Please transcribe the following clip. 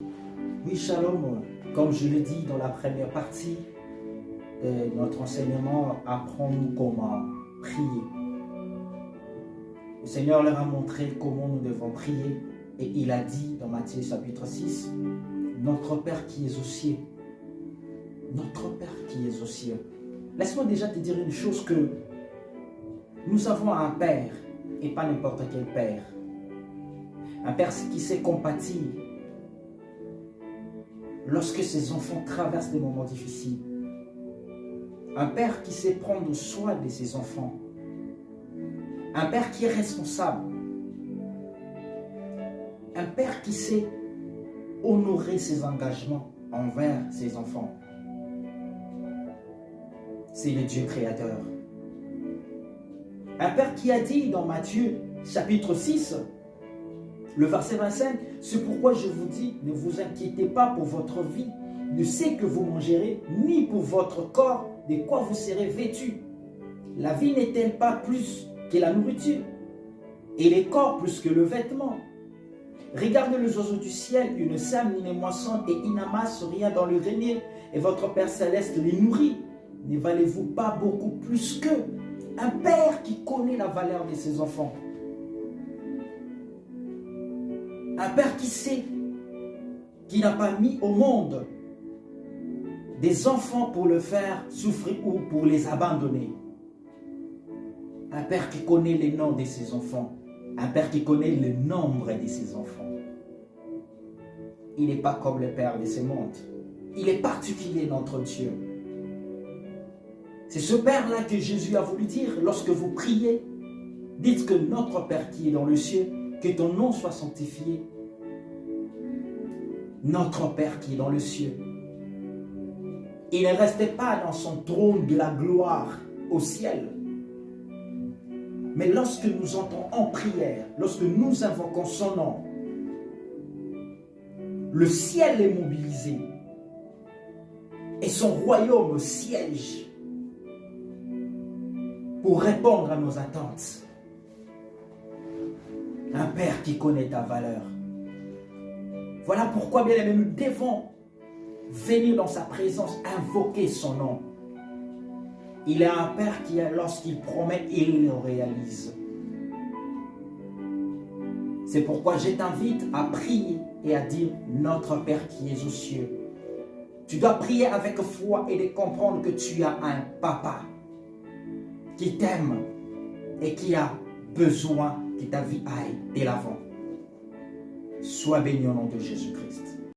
Oui, shalom. Comme je l'ai dit dans la première partie de notre enseignement, apprends-nous comment prier. Le Seigneur leur a montré comment nous devons prier et il a dit dans Matthieu chapitre 6, notre Père qui est aux cieux, notre Père qui est aux cieux. Laisse-moi déjà te dire une chose, que nous avons un Père et pas n'importe quel Père. Un Père qui sait compatir lorsque ses enfants traversent des moments difficiles. Un Père qui sait prendre soin de ses enfants. Un Père qui est responsable. Un Père qui sait honorer ses engagements envers ses enfants. C'est le Dieu créateur. Un Père qui a dit dans Matthieu chapitre 6, le verset 25, c'est pourquoi je vous dis, ne vous inquiétez pas pour votre vie, de ce que vous mangerez, ni pour votre corps, de quoi vous serez vêtus. La vie n'est-elle pas plus que la nourriture, et les corps plus que le vêtement? Regardez les oiseaux du ciel, ils ne sèment ni ne moissonnent et ils n'amassent rien dans le grenier, et votre Père céleste les nourrit. Ne valez-vous pas beaucoup plus qu'eux? Un Père qui connaît la valeur de ses enfants. Un Père qui sait, qui n'a pas mis au monde des enfants pour le faire souffrir ou pour les abandonner. Un Père qui connaît les noms de ses enfants. Un Père qui connaît le nombre de ses enfants. Il n'est pas comme le Père de ce monde. Il est particulier, notre Dieu. C'est ce Père-là que Jésus a voulu dire lorsque vous priez. Dites que notre Père qui est dans le ciel, que ton nom soit sanctifié. Notre Père qui est dans le ciel. Il ne restait pas dans son trône de la gloire au ciel. Mais lorsque nous entrons en prière, lorsque nous invoquons son nom, le ciel est mobilisé et son royaume siège pour répondre à nos attentes. Un Père qui connaît ta valeur. Voilà pourquoi, bien aimé, nous devons venir dans sa présence, invoquer son nom. Il est un Père qui, lorsqu'il promet, il le réalise. C'est pourquoi je t'invite à prier et à dire notre Père qui est aux cieux. Tu dois prier avec foi et de comprendre que tu as un papa qui t'aime et qui a besoin que ta vie aille de l'avant. Sois béni au nom de Jésus-Christ.